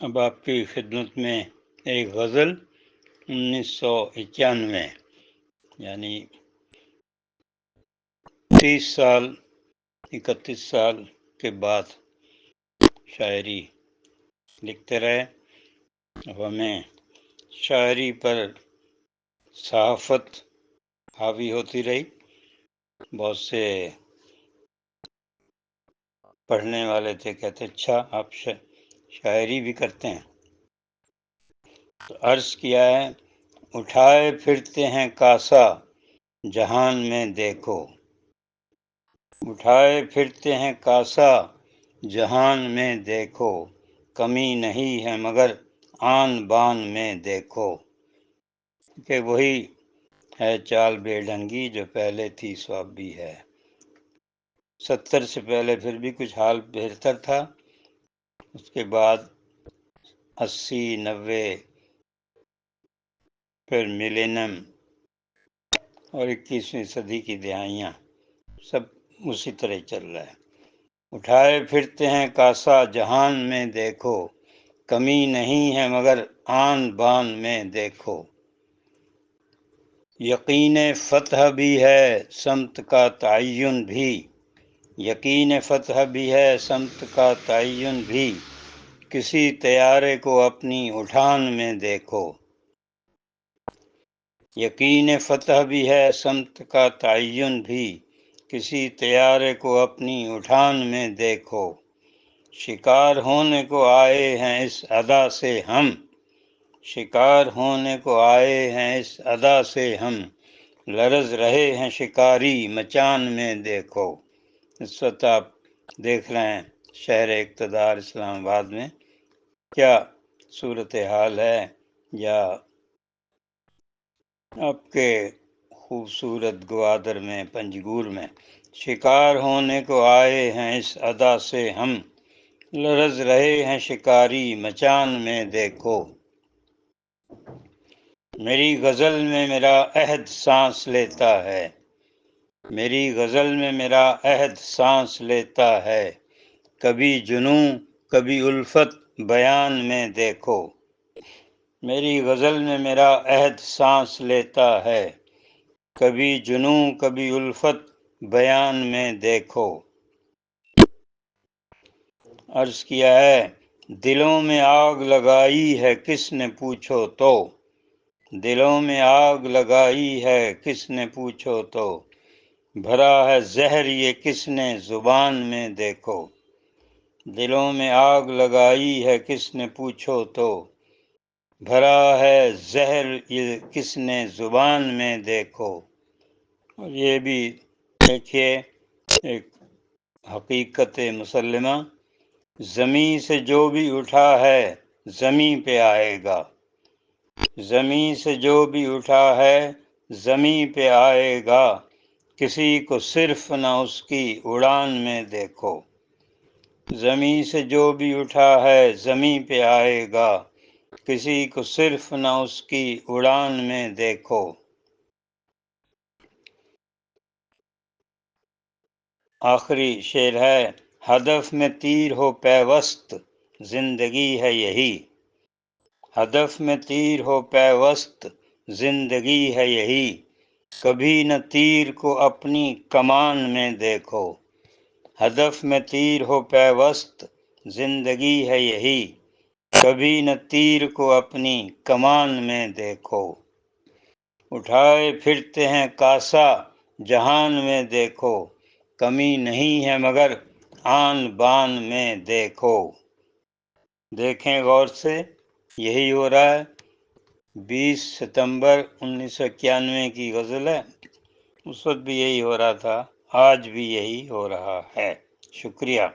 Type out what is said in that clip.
اب آپ کی خدمت میں ایک غزل 1991 یعنی 30 سال 31 سال کے بعد شاعری لکھتے رہے. اب ہمیں شاعری پر صحافت حاوی ہوتی رہی. بہت سے پڑھنے والے تھے، کہتے اچھا آپ شاعری بھی کرتے ہیں. تو عرض کیا ہے، اٹھائے پھرتے ہیں کاسا جہان میں دیکھو، اٹھائے پھرتے ہیں کاسا جہان میں دیکھو، کمی نہیں ہے مگر آن بان میں دیکھو. کہ وہی ہے چال بے ڈھنگی جو پہلے تھی سو اب بھی ہے. 70 سے پہلے پھر بھی کچھ حال بہتر تھا، اس کے بعد 80 90 پھر ملینم اور 21ویں صدی کی دہائیاں سب اسی طرح چل رہا ہے. اٹھائے پھرتے ہیں کاسا جہان میں دیکھو، کمی نہیں ہے مگر آن بان میں دیکھو. یقین فتح بھی ہے سمت کا تعین بھی، یقین فتح بھی ہے سمت کا تعین بھی، کسی طیارے کو اپنی اٹھان میں دیکھو. یقین فتح بھی ہے سمت کا تعین بھی، کسی طیارے کو اپنی اٹھان میں دیکھو. شکار ہونے کو آئے ہیں اس ادا سے ہم، شکار ہونے کو آئے ہیں اس ادا سے ہم، لرز رہے ہیں شکاری مچان میں دیکھو. اس وقت آپ دیکھ رہے ہیں شہر اقتدار اسلام آباد میں کیا صورتحال ہے، یا آپ کے خوبصورت گوادر میں پنجگور میں. شکار ہونے کو آئے ہیں اس ادا سے ہم، لرز رہے ہیں شکاری مچان میں دیکھو. میری غزل میں میرا عہد سانس لیتا ہے، میری غزل میں میرا عہد سانس لیتا ہے، کبھی جنوں کبھی الفت بیان میں دیکھو. میری غزل میں میرا عہد سانس لیتا ہے، کبھی جنوں کبھی الفت بیان میں دیکھو. عرض کیا ہے، دلوں میں آگ لگائی ہے کس نے پوچھو تو، دلوں میں آگ لگائی ہے کس نے پوچھو تو، بھرا ہے زہر یہ کس نے زبان میں دیکھو. دلوں میں آگ لگائی ہے کس نے پوچھو تو، بھرا ہے زہر یہ کس نے زبان میں دیکھو. اور یہ بھی دیکھیے ایک حقیقت مسلمہ، زمیں سے جو بھی اٹھا ہے زمیں پہ آئے گا، زمیں سے جو بھی اٹھا ہے زمیں پہ آئے گا، کسی کو صرف نہ اس کی اڑان میں دیکھو. زمیں سے جو بھی اٹھا ہے زمیں پہ آئے گا، کسی کو صرف نہ اس کی اڑان میں دیکھو. آخری شعر ہے، ہدف میں تیر ہو پیوست زندگی ہے یہی، ہدف میں تیر ہو پیوست زندگی ہے یہی، کبھی نہ تیر کو اپنی کمان میں دیکھو. ہدف میں تیر ہو پیوست زندگی ہے یہی، کبھی نہ تیر کو اپنی کمان میں دیکھو. اٹھائے پھرتے ہیں کاسا جہان میں دیکھو، کمی نہیں ہے مگر آن بان میں دیکھو. دیکھیں غور سے، یہی ہو رہا ہے. 20 ستمبر 1991 کی غزل ہے، اس وقت بھی یہی ہو رہا تھا، آج بھی یہی ہو رہا ہے. شکریہ.